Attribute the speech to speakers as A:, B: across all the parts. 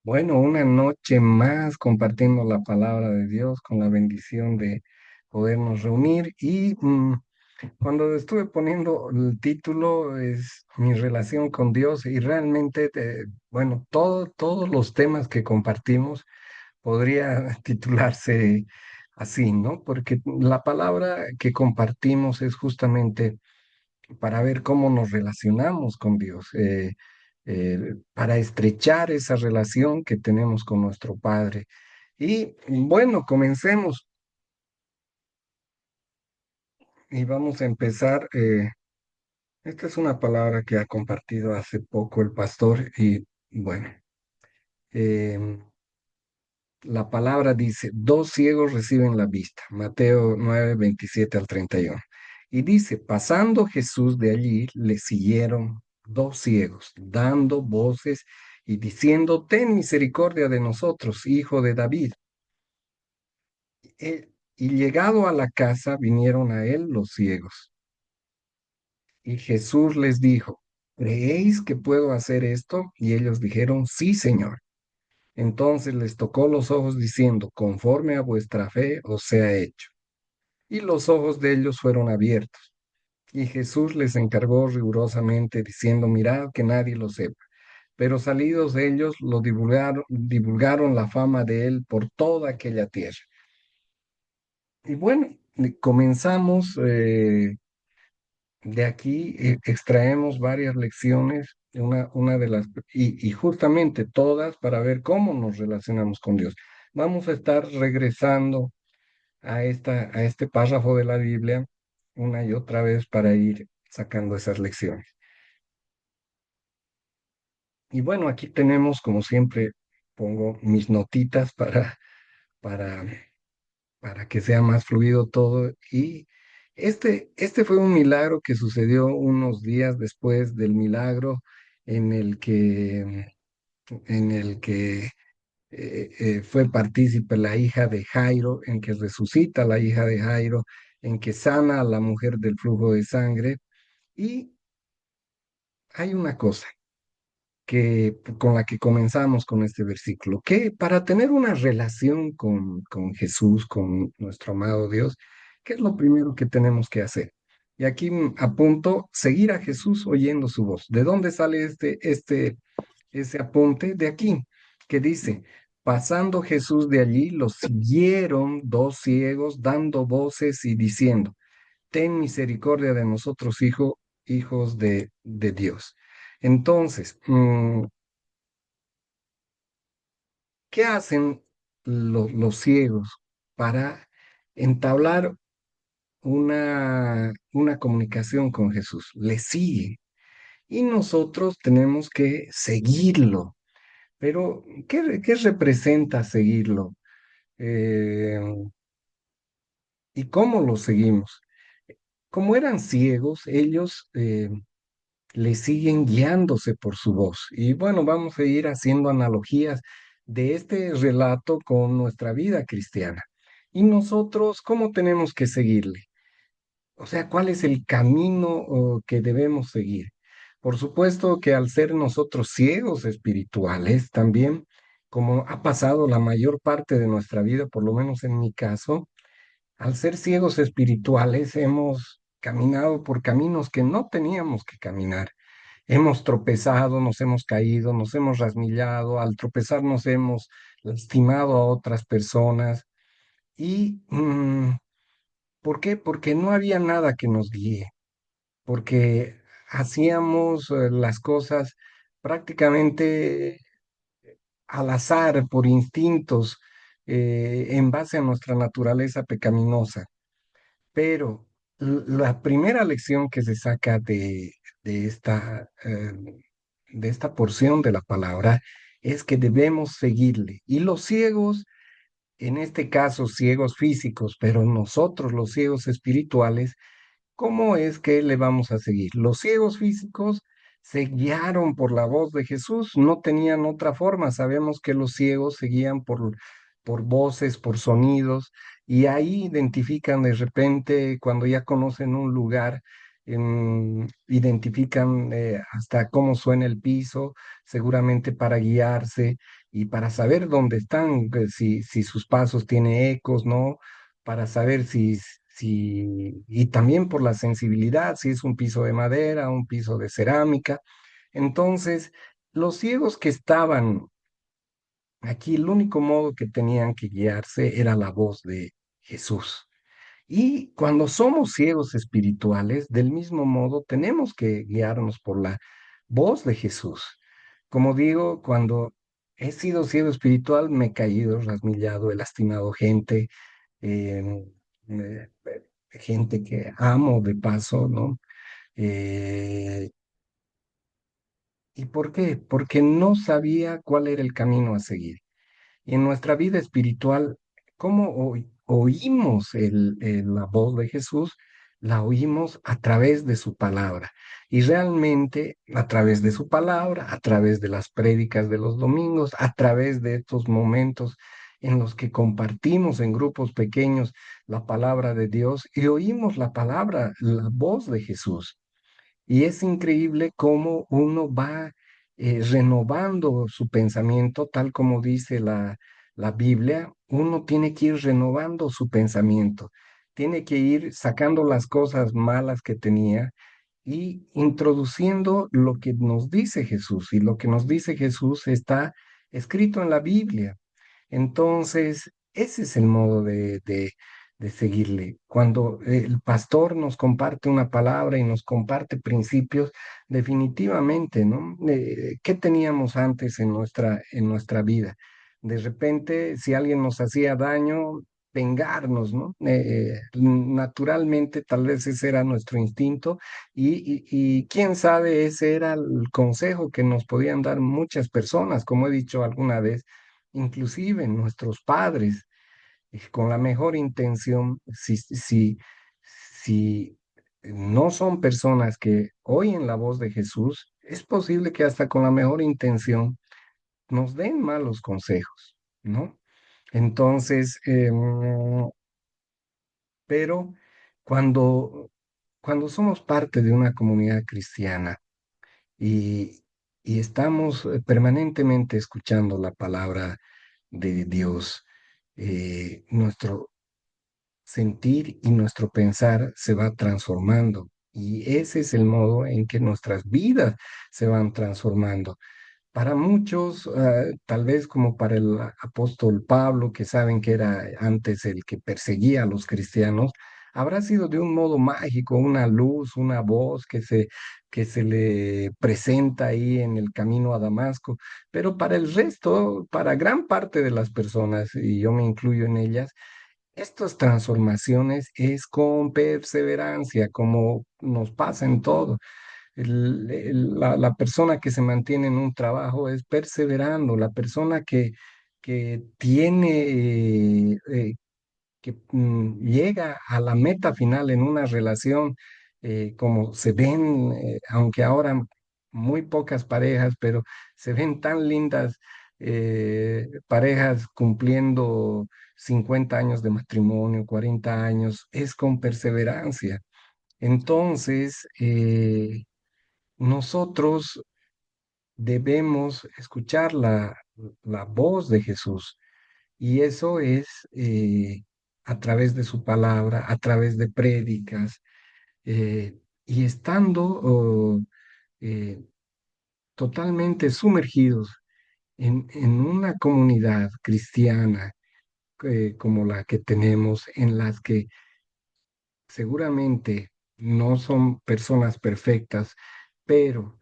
A: Bueno, una noche más compartiendo la palabra de Dios con la bendición de podernos reunir y cuando estuve poniendo el título es mi relación con Dios y realmente, bueno, todos los temas que compartimos podría titularse así, ¿no? Porque la palabra que compartimos es justamente para ver cómo nos relacionamos con Dios, para estrechar esa relación que tenemos con nuestro Padre. Y bueno, comencemos y vamos a empezar. Esta es una palabra que ha compartido hace poco el pastor y bueno, em, la palabra dice, dos ciegos reciben la vista, Mateo 9, 27 al 31. Y dice, pasando Jesús de allí, le siguieron dos ciegos, dando voces y diciendo, ten misericordia de nosotros, hijo de David. Y llegado a la casa, vinieron a él los ciegos. Y Jesús les dijo, ¿creéis que puedo hacer esto? Y ellos dijeron, sí, Señor. Entonces les tocó los ojos diciendo, conforme a vuestra fe os sea hecho. Y los ojos de ellos fueron abiertos. Y Jesús les encargó rigurosamente, diciendo, mirad que nadie lo sepa. Pero salidos de ellos, lo divulgaron la fama de él por toda aquella tierra. Y bueno, comenzamos de aquí, extraemos varias lecciones, una de las, y justamente todas para ver cómo nos relacionamos con Dios. Vamos a estar regresando a este párrafo de la Biblia una y otra vez para ir sacando esas lecciones. Y bueno, aquí tenemos, como siempre, pongo mis notitas para, para que sea más fluido todo. Y este fue un milagro que sucedió unos días después del milagro en el que fue partícipe la hija de Jairo, en que resucita la hija de Jairo, en que sana a la mujer del flujo de sangre. Y hay una cosa con la que comenzamos con este versículo, que para tener una relación con Jesús, con nuestro amado Dios, ¿qué es lo primero que tenemos que hacer? Y aquí apunto, seguir a Jesús oyendo su voz. ¿De dónde sale ese apunte? De aquí, que dice, pasando Jesús de allí, los siguieron dos ciegos, dando voces y diciendo, ten misericordia de nosotros, hijos de Dios. Entonces, ¿qué hacen los ciegos para entablar una comunicación con Jesús? Le siguen y nosotros tenemos que seguirlo. Pero, ¿qué representa seguirlo? Eh, ¿Y cómo lo seguimos? Como eran ciegos, ellos le siguen guiándose por su voz. Y bueno, vamos a ir haciendo analogías de este relato con nuestra vida cristiana. ¿Y nosotros cómo tenemos que seguirle? O sea, ¿cuál es el camino que debemos seguir? Por supuesto que al ser nosotros ciegos espirituales también, como ha pasado la mayor parte de nuestra vida, por lo menos en mi caso, al ser ciegos espirituales hemos caminado por caminos que no teníamos que caminar. Hemos tropezado, nos hemos caído, nos hemos rasmillado, al tropezar nos hemos lastimado a otras personas. ¿Y por qué? Porque no había nada que nos guíe, porque hacíamos las cosas prácticamente al azar, por instintos, en base a nuestra naturaleza pecaminosa. Pero la primera lección que se saca de de esta porción de la palabra es que debemos seguirle. Y los ciegos, en este caso ciegos físicos, pero nosotros los ciegos espirituales, ¿cómo es que le vamos a seguir? Los ciegos físicos se guiaron por la voz de Jesús, no tenían otra forma. Sabemos que los ciegos se guían por voces, por sonidos, y ahí identifican de repente cuando ya conocen un lugar. identifican hasta cómo suena el piso, seguramente para guiarse y para saber dónde están, si sus pasos tiene ecos, ¿no? Para saber y también por la sensibilidad, si es un piso de madera, un piso de cerámica. Entonces, los ciegos que estaban aquí, el único modo que tenían que guiarse era la voz de Jesús. Y cuando somos ciegos espirituales, del mismo modo, tenemos que guiarnos por la voz de Jesús. Como digo, cuando he sido ciego espiritual, me he caído, rasmillado, he lastimado gente, eh, eh, gente que amo de paso, ¿no? Eh, ¿Y por qué? Porque no sabía cuál era el camino a seguir. Y en nuestra vida espiritual, ¿cómo oímos la voz de Jesús? La oímos a través de su palabra. Y realmente a través de su palabra, a través de las prédicas de los domingos, a través de estos momentos en los que compartimos en grupos pequeños la palabra de Dios y oímos la palabra, la voz de Jesús. Y es increíble cómo uno va renovando su pensamiento, tal como dice la Biblia. Uno tiene que ir renovando su pensamiento, tiene que ir sacando las cosas malas que tenía y introduciendo lo que nos dice Jesús. Y lo que nos dice Jesús está escrito en la Biblia. Entonces, ese es el modo de seguirle. Cuando el pastor nos comparte una palabra y nos comparte principios, definitivamente, ¿no? ¿Qué teníamos antes en nuestra vida? De repente, si alguien nos hacía daño, vengarnos, ¿no? Naturalmente, tal vez ese era nuestro instinto y quién sabe, ese era el consejo que nos podían dar muchas personas, como he dicho alguna vez, inclusive nuestros padres, con la mejor intención, si no son personas que oyen la voz de Jesús, es posible que hasta con la mejor intención nos den malos consejos, ¿no? Entonces, pero cuando, cuando somos parte de una comunidad cristiana y, y estamos permanentemente escuchando la palabra de Dios, nuestro sentir y nuestro pensar se va transformando. Y ese es el modo en que nuestras vidas se van transformando. Para muchos, tal vez como para el apóstol Pablo, que saben que era antes el que perseguía a los cristianos, habrá sido de un modo mágico, una luz, una voz que se le presenta ahí en el camino a Damasco. Pero para el resto, para gran parte de las personas, y yo me incluyo en ellas, estas transformaciones es con perseverancia, como nos pasa en todo. La persona que se mantiene en un trabajo es perseverando, la persona que tiene, llega a la meta final en una relación, como se ven, aunque ahora muy pocas parejas, pero se ven tan lindas parejas cumpliendo 50 años de matrimonio, 40 años, es con perseverancia. Entonces, nosotros debemos escuchar la voz de Jesús y eso es a través de su palabra, a través de prédicas y estando eh, totalmente sumergidos en una comunidad cristiana como la que tenemos, en las que seguramente no son personas perfectas, pero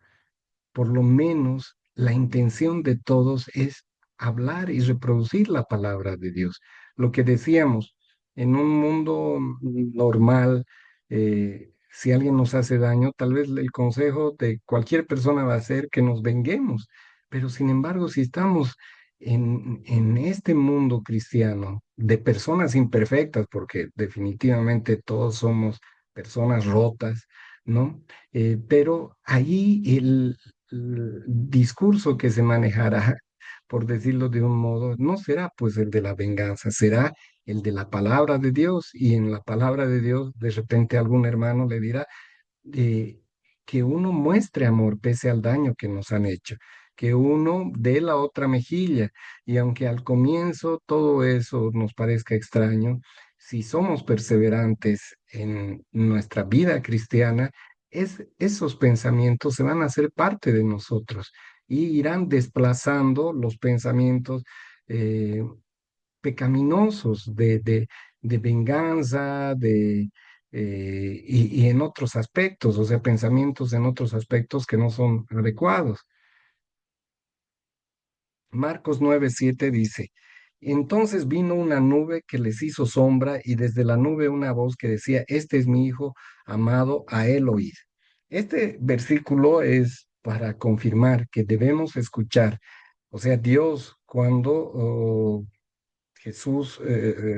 A: por lo menos la intención de todos es hablar y reproducir la palabra de Dios. Lo que decíamos, en un mundo normal, si alguien nos hace daño, tal vez el consejo de cualquier persona va a ser que nos venguemos. Pero sin embargo, si estamos en este mundo cristiano de personas imperfectas, porque definitivamente todos somos personas rotas, ¿no? Pero ahí el discurso que se manejará, por decirlo de un modo, no será pues el de la venganza, será el de la palabra de Dios. Y en la palabra de Dios, de repente algún hermano le dirá, eh, que uno muestre amor pese al daño que nos han hecho, que uno dé la otra mejilla. Y aunque al comienzo todo eso nos parezca extraño, si somos perseverantes en nuestra vida cristiana, esos pensamientos se van a hacer parte de nosotros y irán desplazando los pensamientos eh, pecaminosos de venganza, y en otros aspectos, o sea, pensamientos en otros aspectos que no son adecuados. Marcos 9:7 dice, entonces vino una nube que les hizo sombra y desde la nube una voz que decía, este es mi hijo amado, a él oíd. Este versículo es para confirmar que debemos escuchar, o sea, Dios cuando Jesús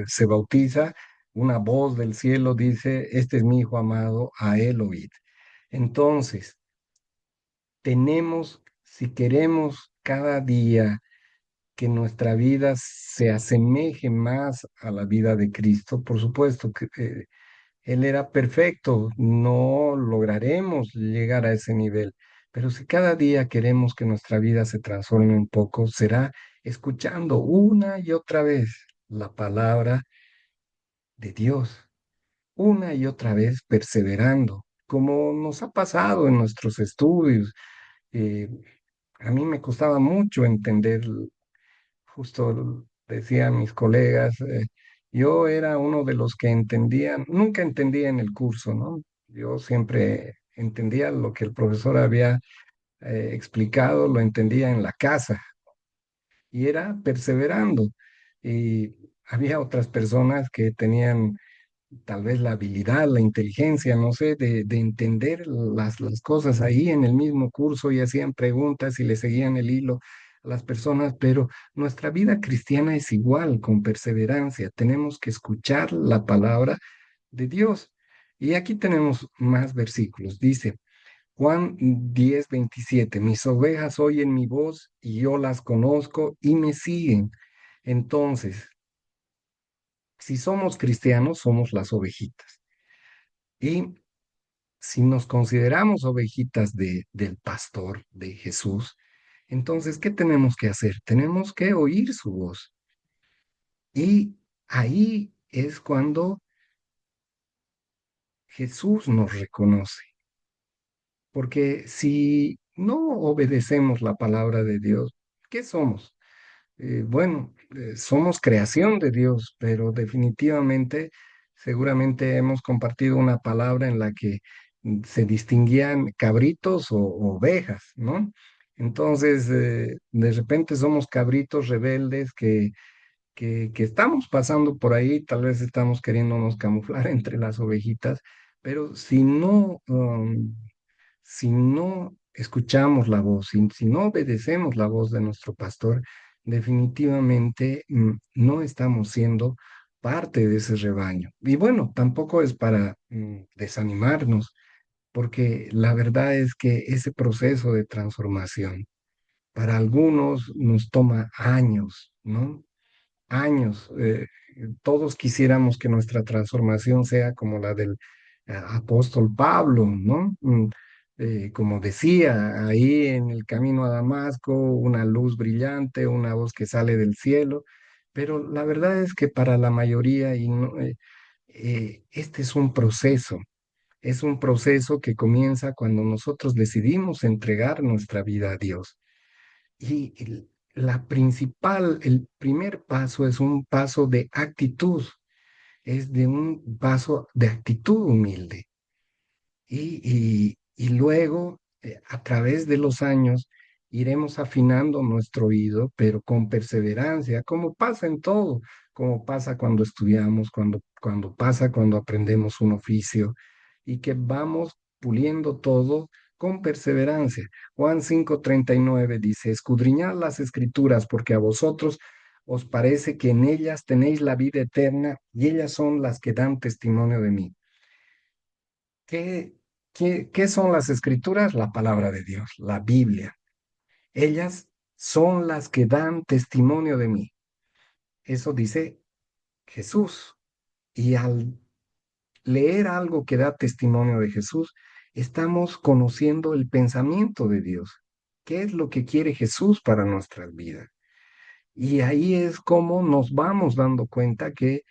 A: se bautiza, una voz del cielo dice, este es mi hijo amado, a él oíd. Entonces, tenemos, si queremos cada día que nuestra vida se asemeje más a la vida de Cristo, por supuesto que Él era perfecto, no lograremos llegar a ese nivel, pero si cada día queremos que nuestra vida se transforme un poco, será escuchando una y otra vez la palabra de Dios, una y otra vez perseverando, como nos ha pasado en nuestros estudios. Eh, a mí me costaba mucho entender, justo decía a mis colegas, yo era uno de los que entendían, nunca entendía en el curso, ¿no? Yo siempre entendía lo que el profesor había explicado, lo entendía en la casa y era perseverando. Y había otras personas que tenían tal vez la habilidad, la inteligencia, no sé, de entender las cosas ahí en el mismo curso y hacían preguntas y le seguían el hilo a las personas, pero nuestra vida cristiana es igual, con perseverancia. Tenemos que escuchar la palabra de Dios. Y aquí tenemos más versículos. Dice Juan 10:27, mis ovejas oyen mi voz y yo las conozco y me siguen. Entonces, si somos cristianos, somos las ovejitas. Y si nos consideramos ovejitas del pastor, de Jesús, entonces, ¿qué tenemos que hacer? Tenemos que oír su voz. Y ahí es cuando Jesús nos reconoce. Porque si no obedecemos la palabra de Dios, ¿qué somos? Bueno, somos creación de Dios, pero definitivamente, seguramente hemos compartido una palabra en la que se distinguían cabritos o ovejas, ¿no? Entonces, de repente somos cabritos rebeldes que estamos pasando por ahí, tal vez estamos queriéndonos camuflar entre las ovejitas, pero si no escuchamos la voz, si no obedecemos la voz de nuestro pastor, definitivamente no estamos siendo parte de ese rebaño. Y bueno, tampoco es para desanimarnos, porque la verdad es que ese proceso de transformación para algunos nos toma años, ¿no? Años. Todos quisiéramos que nuestra transformación sea como la del apóstol Pablo, ¿no? Como decía, ahí en el camino a Damasco, una luz brillante, una voz que sale del cielo, pero la verdad es que para la mayoría, este es un proceso que comienza cuando nosotros decidimos entregar nuestra vida a Dios. Y el primer paso es un paso de actitud, es de un paso de actitud humilde. Y luego, a través de los años, iremos afinando nuestro oído, pero con perseverancia, como pasa en todo, como pasa cuando estudiamos, cuando pasa cuando aprendemos un oficio, y que vamos puliendo todo con perseverancia. Juan 5:39 dice, escudriñad las escrituras, porque a vosotros os parece que en ellas tenéis la vida eterna, y ellas son las que dan testimonio de mí. ¿Qué, qué son las escrituras? La palabra de Dios, la Biblia. Ellas son las que dan testimonio de mí. Eso dice Jesús. Y al leer algo que da testimonio de Jesús, estamos conociendo el pensamiento de Dios. ¿Qué es lo que quiere Jesús para nuestras vidas? Y ahí es como nos vamos dando cuenta que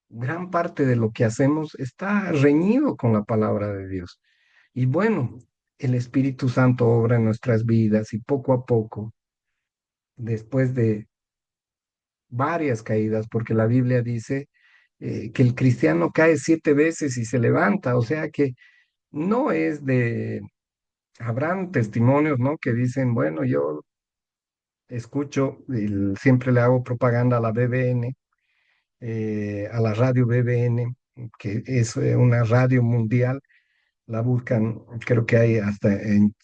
A: gran parte de lo que hacemos está reñido con la palabra de Dios. Y bueno, el Espíritu Santo obra en nuestras vidas y poco a poco, después de varias caídas, porque la Biblia dice que el cristiano cae 7 veces y se levanta, o sea que no es de, habrán testimonios, ¿no? Que dicen, bueno, yo escucho, siempre le hago propaganda a la BBN, a la radio BBN, que es una radio mundial, la buscan, creo que hay hasta en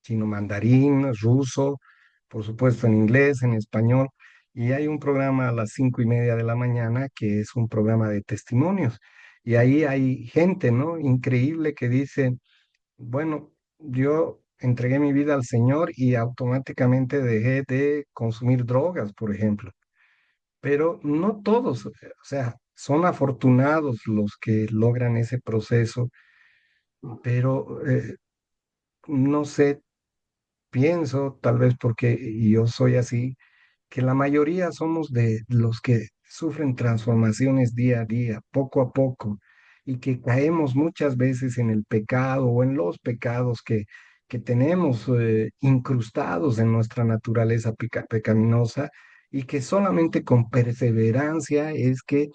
A: chino mandarín, ruso, por supuesto en inglés, en español, y hay un programa a las 5:30 de la mañana que es un programa de testimonios, y ahí hay gente, ¿no? Increíble que dice, bueno, yo entregué mi vida al Señor y automáticamente dejé de consumir drogas, por ejemplo, pero no todos, o sea, son afortunados los que logran ese proceso, pero no sé, pienso, tal vez porque yo soy así, que la mayoría somos de los que sufren transformaciones día a día, poco a poco, y que caemos muchas veces en el pecado o en los pecados que tenemos incrustados en nuestra naturaleza pecaminosa y que solamente con perseverancia es que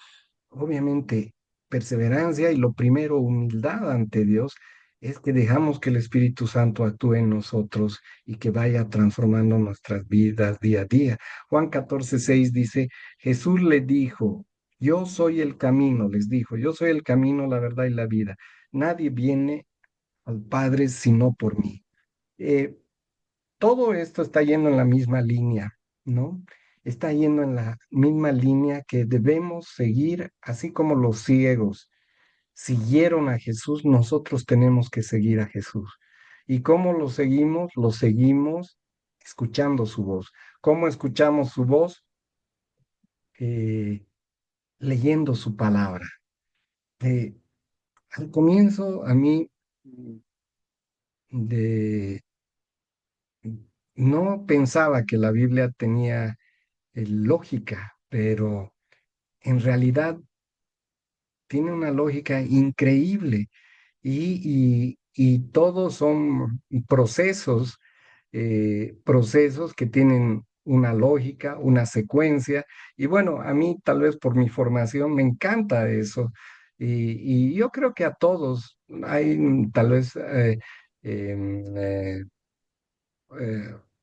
A: obviamente, perseverancia y lo primero, humildad ante Dios, es que dejamos que el Espíritu Santo actúe en nosotros y que vaya transformando nuestras vidas día a día. Juan 14:6 dice, Jesús le dijo, yo soy el camino, les dijo, yo soy el camino, la verdad y la vida. Nadie viene al Padre sino por mí. Eh, Todo esto está yendo en la misma línea, ¿no? Está yendo en la misma línea que debemos seguir, así como los ciegos siguieron a Jesús, nosotros tenemos que seguir a Jesús. ¿Y cómo lo seguimos? Lo seguimos escuchando su voz. ¿Cómo escuchamos su voz? Eh, Leyendo su palabra. Eh, Al comienzo, a mí, de, no pensaba que la Biblia tenía lógica, pero en realidad tiene una lógica increíble y todos son procesos, procesos que tienen una lógica, una secuencia. Y bueno, a mí tal vez por mi formación me encanta eso. Y yo creo que a todos hay tal vez em,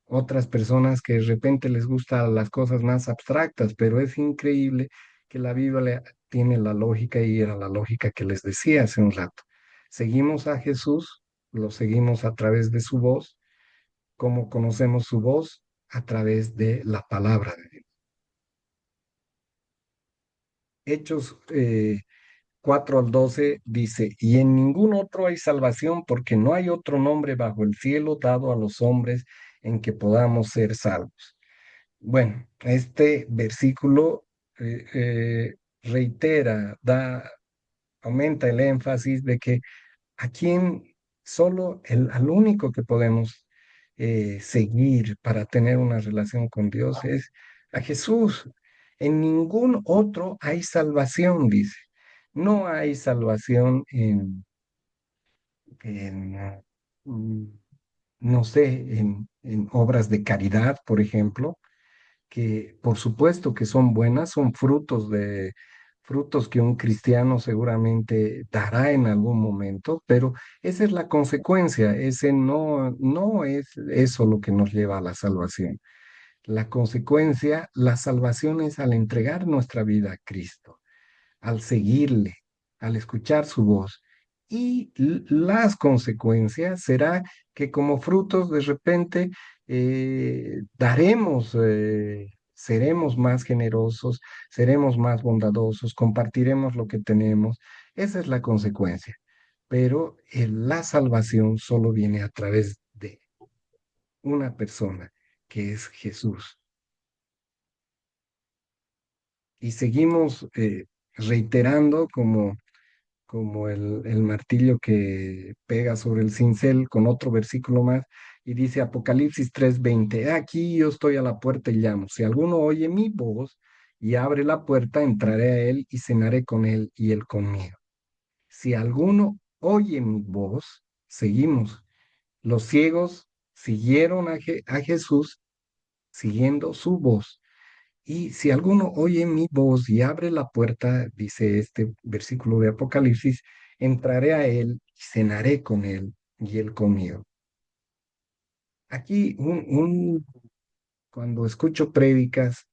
A: otras personas que de repente les gustan las cosas más abstractas, pero es increíble que la Biblia tiene la lógica y era la lógica que les decía hace un rato. Seguimos a Jesús, lo seguimos a través de su voz, como conocemos su voz a través de la palabra de Dios. Hechos 4 al 12 dice, y en ningún otro hay salvación porque no hay otro nombre bajo el cielo dado a los hombres en que podamos ser salvos. Bueno, este versículo reitera, aumenta el énfasis de que a quien al único que podemos seguir para tener una relación con Dios es a Jesús. En ningún otro hay salvación, dice. No hay salvación en, mm, no sé, en obras de caridad, por ejemplo que por supuesto que son buenas, son frutos que un cristiano seguramente dará en algún momento, pero esa es la consecuencia, ese no es eso lo que nos lleva a la salvación. La consecuencia, la salvación es al entregar nuestra vida a Cristo al seguirle, al escuchar su voz. Y las consecuencias será que como frutos de repente seremos más generosos, seremos más bondadosos, compartiremos lo que tenemos. Esa es la consecuencia. Pero la salvación solo viene a través de una persona, que es Jesús. Y seguimos reiterando como como el martillo que pega sobre el cincel con otro versículo más y dice Apocalipsis 3:20, "He aquí yo estoy a la puerta y llamo. Si alguno oye mi voz y abre la puerta, entraré a él y cenaré con él y él conmigo. Si alguno oye mi voz, seguimos. Los ciegos siguieron a Jesús siguiendo su voz. Y si alguno oye mi voz y abre la puerta, dice este versículo de Apocalipsis, entraré a él y cenaré con él y él conmigo. Aquí, cuando escucho prédicas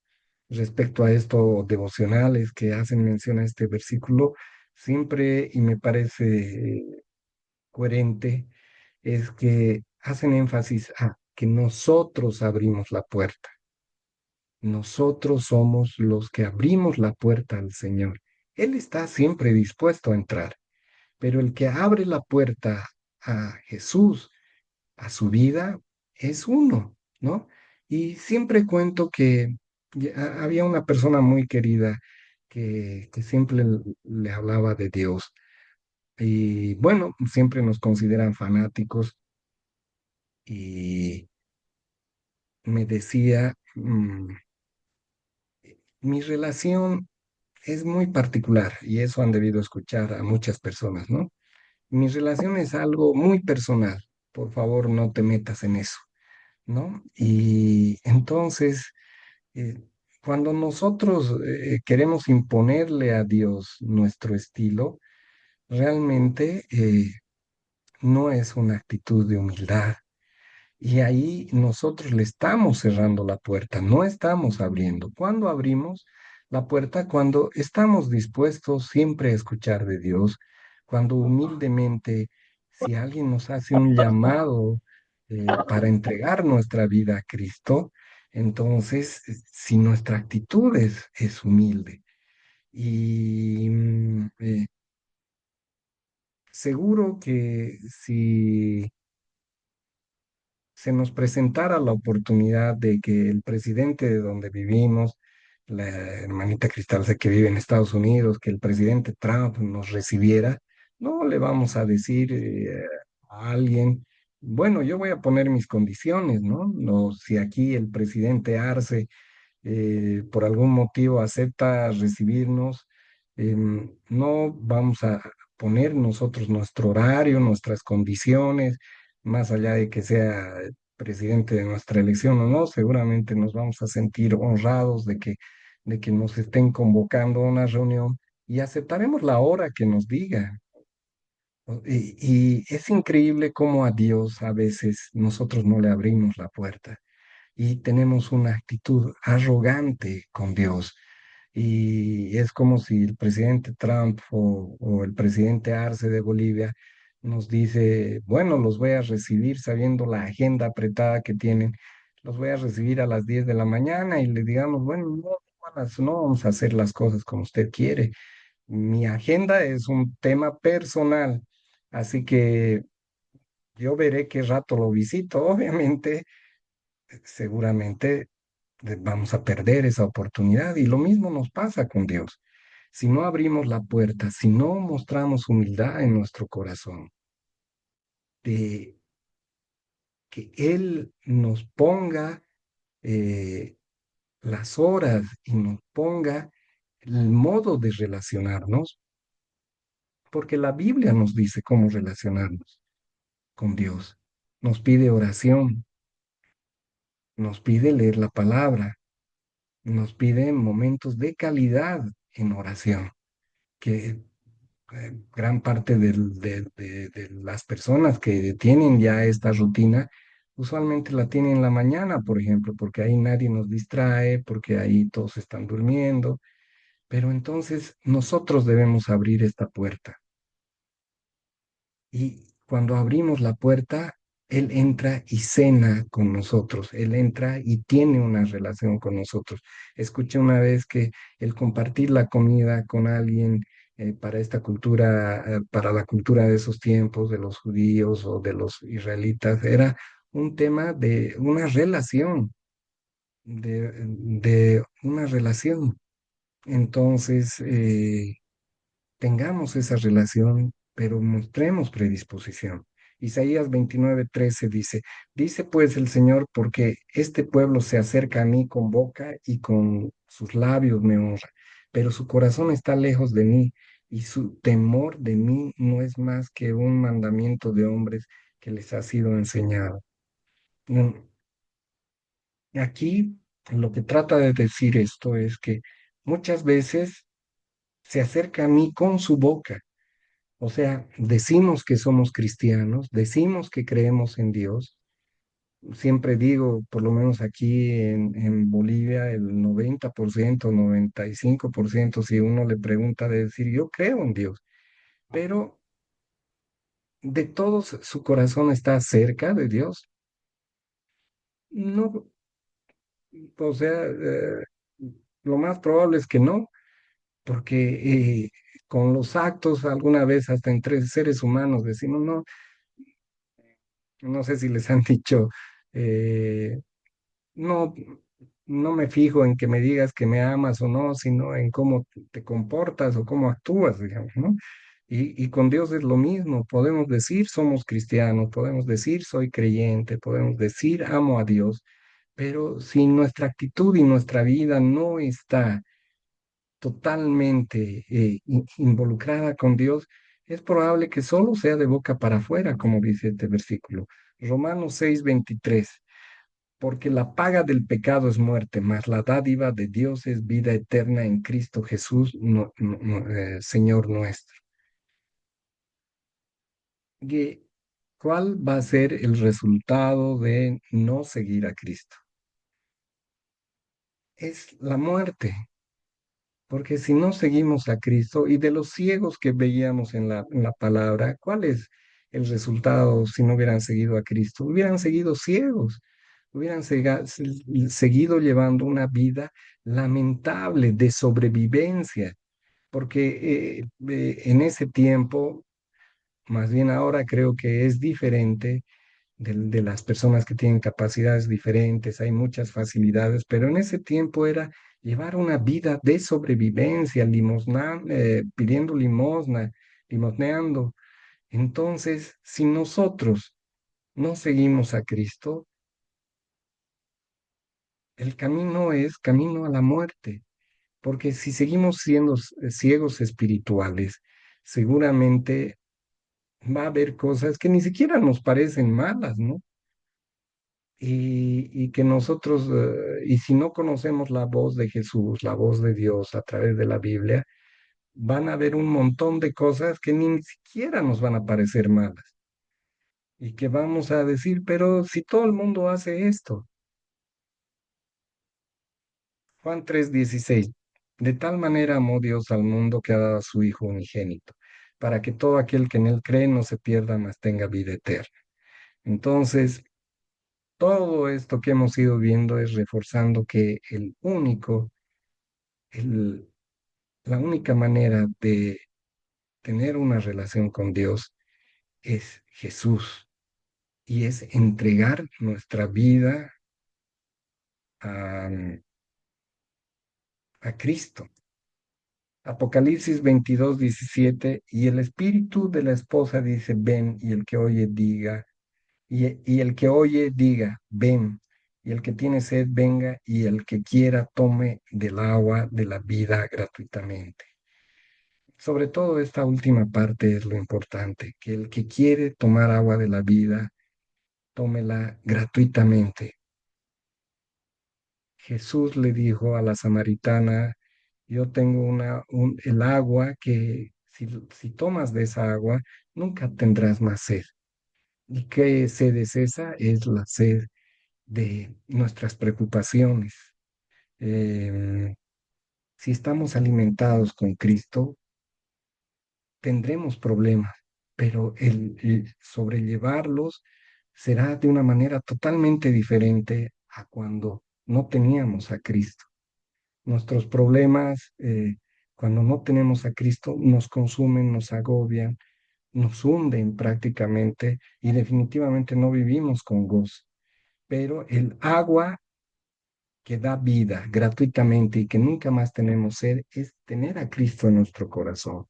A: respecto a estos devocionales que hacen mención a este versículo, siempre, y me parece coherente, es que hacen énfasis a que nosotros abrimos la puerta. Nosotros somos los que abrimos la puerta al Señor. Él está siempre dispuesto a entrar, pero el que abre la puerta a Jesús, a su vida, es uno, ¿no? Y siempre cuento que había una persona muy querida que siempre le hablaba de Dios. Y bueno, siempre nos consideran fanáticos y me decía, mi relación es muy particular y eso han debido escuchar a muchas personas, ¿no? Mi relación es algo muy personal, por favor no te metas en eso, ¿no? Y entonces, eh, cuando nosotros queremos imponerle a Dios nuestro estilo, realmente no es una actitud de humildad. Y ahí nosotros le estamos cerrando la puerta, no estamos abriendo. ¿Cuándo abrimos la puerta? Cuando estamos dispuestos siempre a escuchar de Dios, cuando humildemente, si alguien nos hace un llamado para entregar nuestra vida a Cristo, entonces, si nuestra actitud es humilde y seguro que si se nos presentara la oportunidad de que el presidente de donde vivimos, la hermanita Cristal sé que vive en Estados Unidos, que el presidente Trump nos recibiera, no le vamos a decir a alguien, bueno, yo voy a poner mis condiciones, ¿no? No, si aquí el presidente Arce por algún motivo acepta recibirnos, no vamos a poner nosotros nuestro horario, nuestras condiciones, más allá de que sea presidente de nuestra elección o no, seguramente nos vamos a sentir honrados de que nos estén convocando a una reunión y aceptaremos la hora que nos diga. Y es increíble cómo a Dios a veces nosotros no le abrimos la puerta y tenemos una actitud arrogante con Dios. Y es como si el presidente Trump o el presidente Arce de Bolivia nos dice, bueno, los voy a recibir sabiendo la agenda apretada que tienen, los voy a recibir a las 10 de la mañana y le digamos, bueno, no, no vamos a hacer las cosas como usted quiere. Mi agenda es un tema personal, así que yo veré qué rato lo visito. Obviamente seguramente vamos a perder esa oportunidad y lo mismo nos pasa con Dios. Si no abrimos la puerta, si no mostramos humildad en nuestro corazón, de que Él nos ponga eh, las horas y nos ponga el modo de relacionarnos, porque la Biblia nos dice cómo relacionarnos con Dios. Nos pide oración, nos pide leer la palabra, nos pide momentos de calidad en oración, que gran parte de las personas que tienen ya esta rutina usualmente la tienen en la mañana, por ejemplo, porque ahí nadie nos distrae, porque ahí todos están durmiendo, pero entonces nosotros debemos abrir esta puerta. Y cuando abrimos la puerta, Él entra y cena con nosotros. Él entra y tiene una relación con nosotros. Escuché una vez que el compartir la comida con alguien para esta cultura, para la cultura de esos tiempos, de los judíos o de los israelitas, era un tema de una relación, de una relación. Entonces, tengamos esa relación, pero mostremos predisposición. Isaías 29:13 dice pues el Señor, porque este pueblo se acerca a mí con boca y con sus labios me honra, pero su corazón está lejos de mí y su temor de mí no es más que un mandamiento de hombres que les ha sido enseñado. Mm, Aquí lo que trata de decir esto es que muchas veces se acerca a mí con su boca. O sea, decimos que somos cristianos, decimos que creemos en Dios. Siempre digo, por lo menos aquí en Bolivia, el 90%, 95%, si uno le pregunta de decir, yo creo en Dios, pero de todos su corazón está cerca de Dios. No, o sea, lo más probable es que no, porque con los actos alguna vez hasta entre seres humanos decimos, no, no sé si les han dicho, eh, no, no me fijo en que me digas que me amas o no, sino en cómo te comportas o cómo actúas, digamos, ¿no? Y con Dios es lo mismo, podemos decir somos cristianos, podemos decir soy creyente, podemos decir amo a Dios, pero si nuestra actitud y nuestra vida no está totalmente involucrada con Dios, es probable que solo sea de boca para afuera, como dice este versículo. Romanos 6:23, porque la paga del pecado es muerte, mas la dádiva de Dios es vida eterna en Cristo Jesús, Señor nuestro. ¿Y cuál va a ser el resultado de no seguir a Cristo? Es la muerte. Porque si no seguimos a Cristo y de los ciegos que veíamos en la palabra, ¿cuál es el resultado si no hubieran seguido a Cristo? Hubieran seguido ciegos, hubieran seguido llevando una vida lamentable de sobrevivencia, porque en ese tiempo, más bien ahora creo que es diferente de las personas que tienen capacidades diferentes, hay muchas facilidades, pero en ese tiempo era llevar una vida de sobrevivencia, pidiendo limosna, limosneando. Entonces, si nosotros no seguimos a Cristo, el camino es camino a la muerte, porque si seguimos siendo ciegos espirituales, seguramente va a haber cosas que ni siquiera nos parecen malas, ¿no? Y que nosotros, y si no conocemos la voz de Jesús, la voz de Dios a través de la Biblia, van a haber un montón de cosas que ni siquiera nos van a parecer malas y que vamos a decir, pero si todo el mundo hace esto. Juan 3:16, de tal manera amó Dios al mundo que ha dado a su Hijo unigénito, para que todo aquel que en él cree no se pierda, mas tenga vida eterna. Entonces, todo esto que hemos ido viendo es reforzando que el la única manera de tener una relación con Dios es Jesús y es entregar nuestra vida a, a Cristo. Apocalipsis 22:17, y el espíritu de la esposa dice, ven, y el que oye diga, y el que oye diga, ven, y el que tiene sed venga, y el que quiera tome del agua de la vida gratuitamente. Sobre todo esta última parte es lo importante, que el que quiere tomar agua de la vida, tómela gratuitamente. Jesús le dijo a la samaritana, yo tengo el agua que si tomas de esa agua, nunca tendrás más sed. ¿Y qué sed es esa? Es la sed de nuestras preocupaciones. Em, si estamos alimentados con Cristo, tendremos problemas, pero el sobrellevarlos será de una manera totalmente diferente a cuando no teníamos a Cristo. Nuestros problemas, cuando no tenemos a Cristo, nos consumen, nos agobian, nos hunden prácticamente y definitivamente no vivimos con gozo. Pero el agua que da vida gratuitamente y que nunca más tenemos sed es tener a Cristo en nuestro corazón.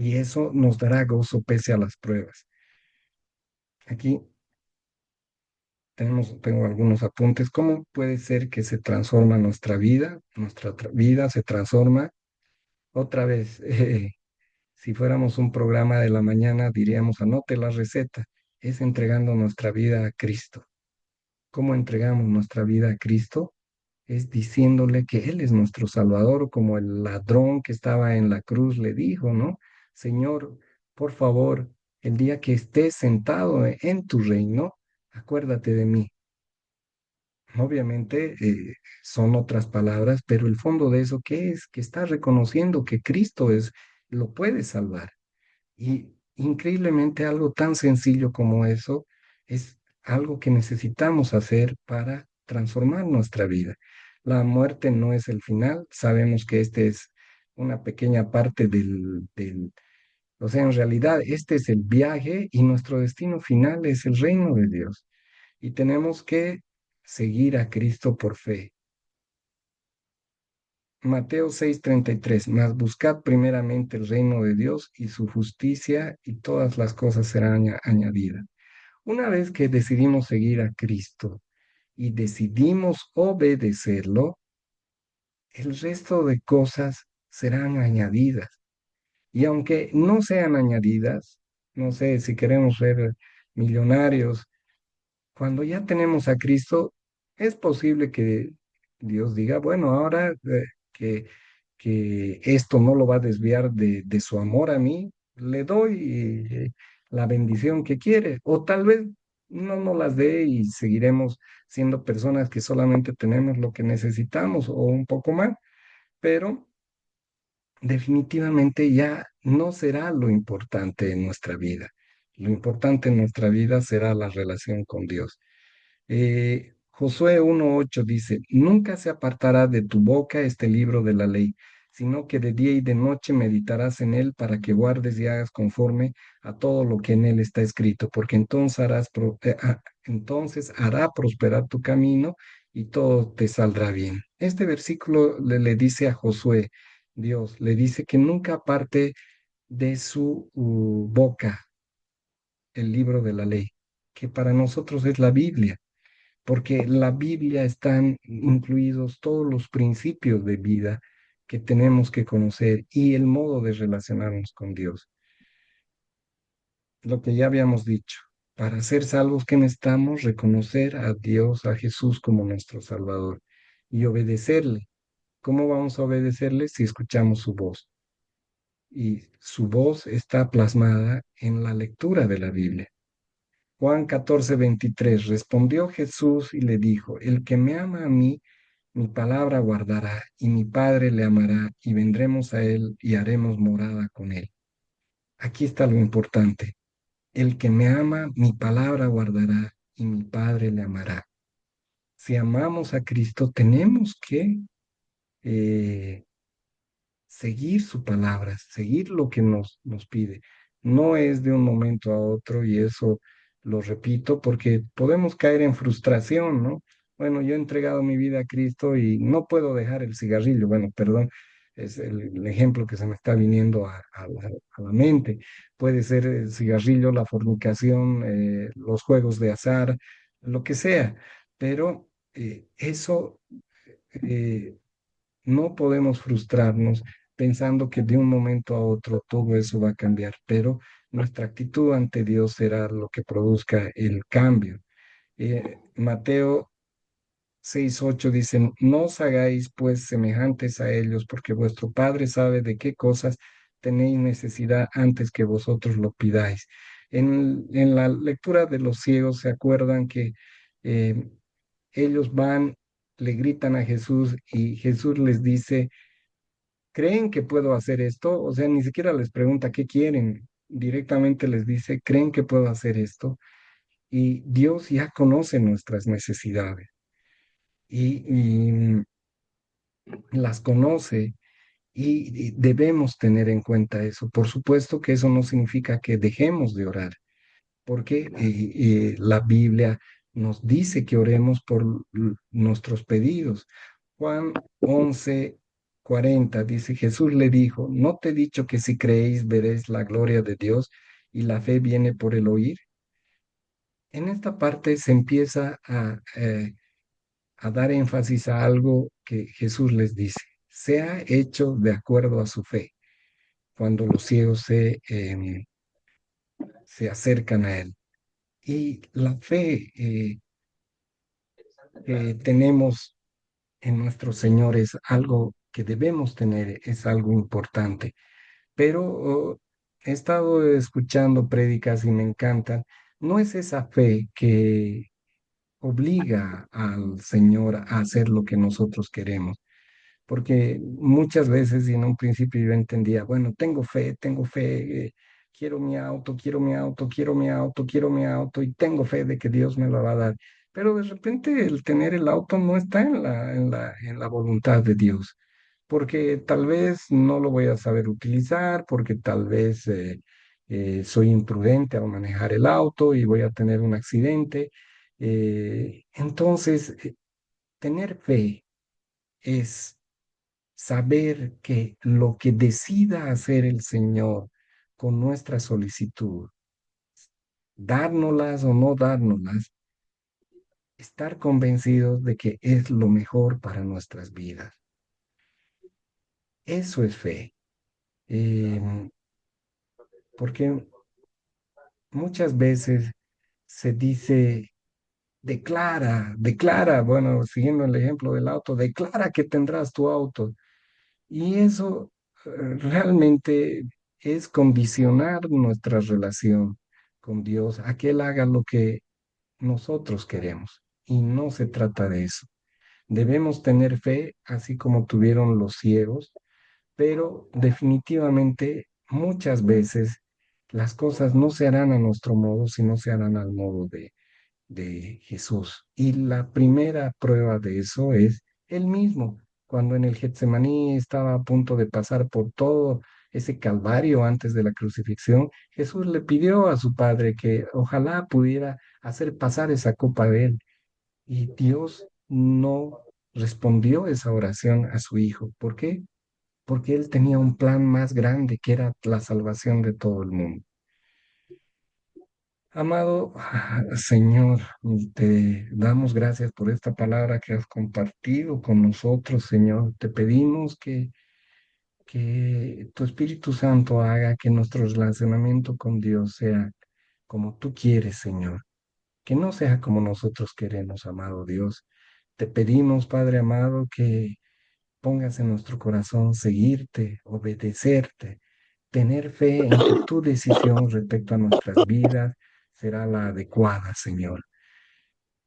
A: y eso nos dará gozo pese a las pruebas. Aquí tengo algunos apuntes. ¿Cómo puede ser que se transforma nuestra vida? Nuestra vida se transforma otra vez. Si fuéramos un programa de la mañana, diríamos, anote la receta. Es entregando nuestra vida a Cristo. ¿Cómo entregamos nuestra vida a Cristo? Es diciéndole que Él es nuestro Salvador, como el ladrón que estaba en la cruz le dijo, ¿no? Señor, por favor, el día que estés sentado en tu reino, acuérdate de mí. Obviamente son otras palabras, pero el fondo de eso, ¿qué es? Que está reconociendo que Cristo lo puede salvar. Y increíblemente algo tan sencillo como eso es algo que necesitamos hacer para transformar nuestra vida. La muerte no es el final, sabemos que este es una pequeña parte o sea, en realidad este es el viaje y nuestro destino final es el reino de Dios. Y tenemos que seguir a Cristo por fe. Mateo 6:33, mas buscad primeramente el reino de Dios y su justicia y todas las cosas serán añadidas. Una vez que decidimos seguir a Cristo y decidimos obedecerlo, el resto de cosas serán añadidas. Y aunque no sean añadidas, no sé, si queremos ser millonarios, cuando ya tenemos a Cristo, es posible que Dios diga, bueno, ahora que, que esto no lo va a desviar de su amor a mí, le doy la bendición que quiere. O tal vez no nos las dé y seguiremos siendo personas que solamente tenemos lo que necesitamos o un poco más, pero definitivamente ya no será lo importante en nuestra vida. Lo importante en nuestra vida será la relación con Dios. Josué 1:8 dice, nunca se apartará de tu boca este libro de la ley, sino que de día y de noche meditarás en él para que guardes y hagas conforme a todo lo que en él está escrito, porque entonces entonces hará prosperar tu camino y todo te saldrá bien. Este versículo le dice a Josué, Dios le dice que nunca aparte de su boca el libro de la ley, que para nosotros es la Biblia, porque la Biblia están incluidos todos los principios de vida que tenemos que conocer y el modo de relacionarnos con Dios. Lo que ya habíamos dicho, para ser salvos que necesitamos reconocer a Dios, a Jesús como nuestro Salvador y obedecerle. ¿Cómo vamos a obedecerle si escuchamos su voz? Y su voz está plasmada en la lectura de la Biblia. Juan 14:23, respondió Jesús y le dijo, el que me ama a mí, mi palabra guardará, y mi Padre le amará, y vendremos a él y haremos morada con él. Aquí está lo importante. El que me ama, mi palabra guardará, y mi Padre le amará. Si amamos a Cristo, tenemos que eh, seguir su palabra, seguir lo que nos pide. No es de un momento a otro y eso lo repito porque podemos caer en frustración, ¿no? Bueno, yo he entregado mi vida a Cristo y no puedo dejar el cigarrillo. Bueno, perdón, es el ejemplo que se me está viniendo a la mente. Puede ser el cigarrillo, la fornicación, los juegos de azar, lo que sea, pero eso eh, no podemos frustrarnos pensando que de un momento a otro todo eso va a cambiar, pero nuestra actitud ante Dios será lo que produzca el cambio. Mateo 6:8 dice, no os hagáis pues semejantes a ellos, porque vuestro Padre sabe de qué cosas tenéis necesidad antes que vosotros lo pidáis. En la lectura de los ciegos se acuerdan que eh, ellos van, le gritan a Jesús y Jesús les dice, ¿creen que puedo hacer esto? O sea, ni siquiera les pregunta qué quieren, directamente les dice, ¿creen que puedo hacer esto? Y Dios ya conoce nuestras necesidades y las conoce y debemos tener en cuenta eso. Por supuesto que eso no significa que dejemos de orar, porque la Biblia nos dice que oremos por nuestros pedidos. Juan 11. 40 dice, Jesús le dijo, ¿no te he dicho que si creéis veréis la gloria de Dios y la fe viene por el oír? En esta parte se empieza a dar énfasis a algo que Jesús les dice, sea hecho de acuerdo a su fe, cuando los ciegos se acercan a Él. Y la fe que tenemos en nuestro Señor es algo que debemos tener, es algo importante. Pero he estado escuchando prédicas y me encantan. No es esa fe que obliga al Señor a hacer lo que nosotros queremos, porque muchas veces y en un principio yo entendía, bueno, tengo fe, quiero mi auto, quiero mi auto, quiero mi auto, quiero mi auto y tengo fe de que Dios me lo va a dar. Pero de repente el tener el auto no está en la voluntad de Dios, porque tal vez no lo voy a saber utilizar, porque tal vez soy imprudente al manejar el auto y voy a tener un accidente. Entonces, tener fe es saber que lo que decida hacer el Señor con nuestra solicitud, dárnoslas o no dárnoslas, estar convencidos de que es lo mejor para nuestras vidas. Eso es fe. Em, Porque muchas veces se dice, declara, bueno, siguiendo el ejemplo del auto, declara que tendrás tu auto. Y eso realmente es condicionar nuestra relación con Dios a que Él haga lo que nosotros queremos. Y no se trata de eso. Debemos tener fe, así como tuvieron los ciegos, pero definitivamente muchas veces las cosas no se harán a nuestro modo, sino se harán al modo de Jesús. Y la primera prueba de eso es él mismo, cuando en el Getsemaní estaba a punto de pasar por todo ese calvario antes de la crucifixión, Jesús le pidió a su Padre que ojalá pudiera hacer pasar esa copa de él. Y Dios no respondió esa oración a su Hijo. ¿Por qué? Porque él tenía un plan más grande que era la salvación de todo el mundo. Amado Señor, te damos gracias por esta palabra que has compartido con nosotros, Señor. Te pedimos que tu Espíritu Santo haga que nuestro relacionamiento con Dios sea como tú quieres, Señor. Que no sea como nosotros queremos, amado Dios. Te pedimos, Padre amado, que pongas en nuestro corazón seguirte, obedecerte, tener fe en que tu decisión respecto a nuestras vidas será la adecuada, Señor.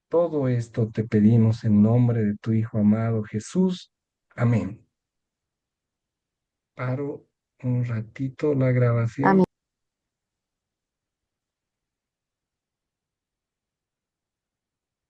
A: Todo esto te pedimos en nombre de tu Hijo amado Jesús. Amén. Paro un ratito la grabación.